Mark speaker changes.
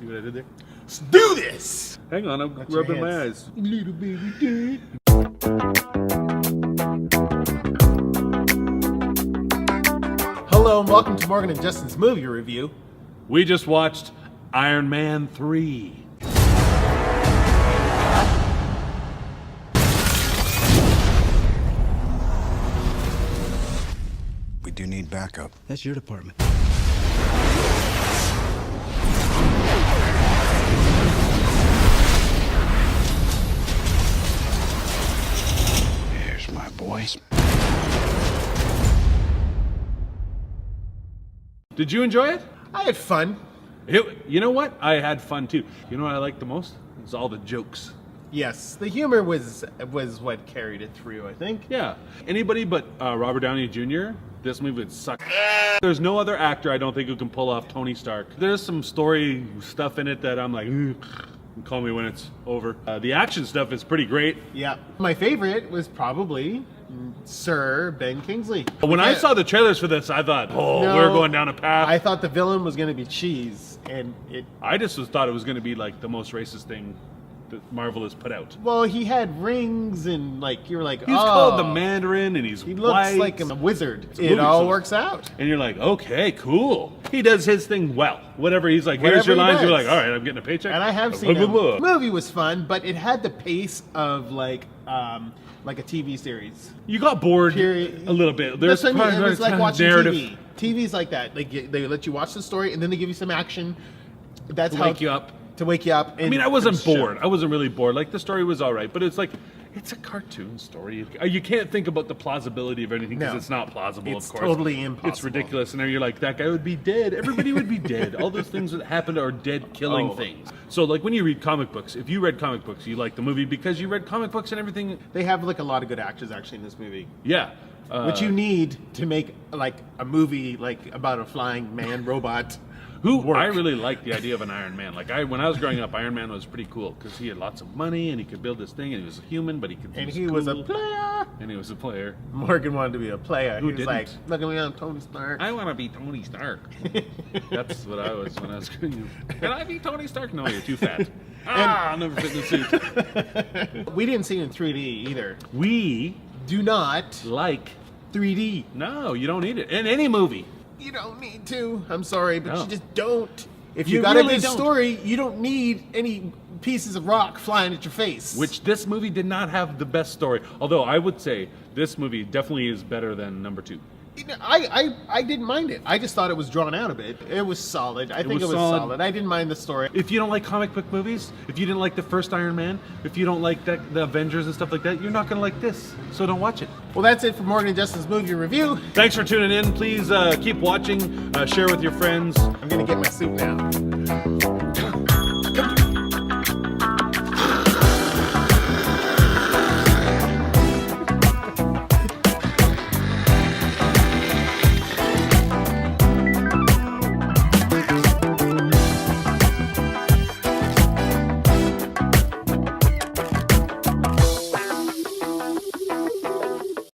Speaker 1: See what I did there?
Speaker 2: Let's do this!
Speaker 1: Hang on, I'm
Speaker 2: Got your
Speaker 1: rubbing my
Speaker 2: hands.
Speaker 1: eyes.
Speaker 2: Little baby did. Hello and welcome to Morgan and Justin's movie review.
Speaker 1: We just watched Iron Man 3.
Speaker 3: We do need backup.
Speaker 4: That's your department.
Speaker 3: Here's my boys.
Speaker 1: Did you enjoy it?
Speaker 2: I had fun.
Speaker 1: You know what? I had fun too. You know what I liked the most? It's all the jokes.
Speaker 2: Yes, the humor was what carried it through, I think.
Speaker 1: Yeah. Anybody but Robert Downey Jr., this movie would suck. There's no other actor I don't think who can pull off Tony Stark. There's some story stuff in it that I'm like, call me when it's over. The action stuff is pretty great.
Speaker 2: Yeah. My favorite was probably Sir Ben Kingsley.
Speaker 1: When I saw the trailers for this, I thought,
Speaker 2: No,
Speaker 1: we're going down a path.
Speaker 2: I thought the villain was going to be Cheese, and
Speaker 1: I just thought it was going to be like the most racist thing that Marvel has put out.
Speaker 2: well, he had rings and like you were like,
Speaker 1: He's called the Mandarin, and he's
Speaker 2: He looks
Speaker 1: white.
Speaker 2: like a wizard. It
Speaker 1: movie,
Speaker 2: all
Speaker 1: so-
Speaker 2: works out.
Speaker 1: And you're like, okay, cool. He does his thing well. Whatever he's like, here's
Speaker 2: Whatever
Speaker 1: your
Speaker 2: he
Speaker 1: lines. You're
Speaker 2: does.
Speaker 1: like, all right, I'm getting a paycheck.
Speaker 2: And I have seen it. The movie was fun, but it had the pace of like a TV series.
Speaker 1: You got bored
Speaker 2: Period.
Speaker 1: a little bit.
Speaker 2: That's what I mean. It was
Speaker 1: part
Speaker 2: like
Speaker 1: of
Speaker 2: watching
Speaker 1: narrative.
Speaker 2: TV. TV's like that. Like they let you watch the story and then they give you some action. That's
Speaker 1: To
Speaker 2: how
Speaker 1: wake you up.
Speaker 2: To wake you up.
Speaker 1: I mean, I wasn't bored. I wasn't really bored. Like, the story was all right, but it's like, it's a cartoon story. You can't think about the plausibility of anything because
Speaker 2: No.
Speaker 1: it's not plausible,
Speaker 2: It's
Speaker 1: of course.
Speaker 2: totally impossible.
Speaker 1: It's ridiculous. And then you're like, that guy would be dead. Everybody would be dead. All those things that happened are dead, killing
Speaker 2: Oh.
Speaker 1: things. So, like, when you read comic books, if you read comic books, you like the movie because you read comic books and everything.
Speaker 2: They have like a lot of good actors actually in this movie.
Speaker 1: Yeah.
Speaker 2: Which you need to make like a movie like about a flying man robot.
Speaker 1: Who
Speaker 2: work.
Speaker 1: I really liked the idea of an Iron Man. Like when I was growing up, Iron Man was pretty cool because he had lots of money and he could build this thing and he was a human, but he could.
Speaker 2: And he was a
Speaker 1: cool.
Speaker 2: player.
Speaker 1: And he was a player.
Speaker 2: Morgan wanted to be a player.
Speaker 1: Who
Speaker 2: he was
Speaker 1: didn't?
Speaker 2: like, look at me, I'm Tony Stark.
Speaker 1: I want to be Tony Stark. That's what I was when I was growing up. Can I be Tony Stark? No, you're too fat. I'll never fit in the suit.
Speaker 2: We didn't see it in 3D either.
Speaker 1: We
Speaker 2: Do not
Speaker 1: like.
Speaker 2: 3D.
Speaker 1: No, you don't need it in any movie.
Speaker 2: You don't need to. I'm sorry, but
Speaker 1: No.
Speaker 2: you just don't. If
Speaker 1: You
Speaker 2: you got
Speaker 1: really
Speaker 2: a good
Speaker 1: don't.
Speaker 2: story, you don't need any pieces of rock flying at your face.
Speaker 1: Which this movie did not have the best story. Although I would say this movie definitely is better than number 2.
Speaker 2: I didn't mind it. I just thought it was drawn out a bit. It was solid. I think it
Speaker 1: was
Speaker 2: was
Speaker 1: solid.
Speaker 2: solid. I didn't mind the story.
Speaker 1: If you don't like comic book movies, if you didn't like the first Iron Man, if you don't like the Avengers and stuff like that, you're not going to like this. So don't watch it.
Speaker 2: Well, that's it for Morgan and Justin's movie review.
Speaker 1: Thanks for tuning in. Please keep watching, share with your friends.
Speaker 2: I'm gonna get my suit now.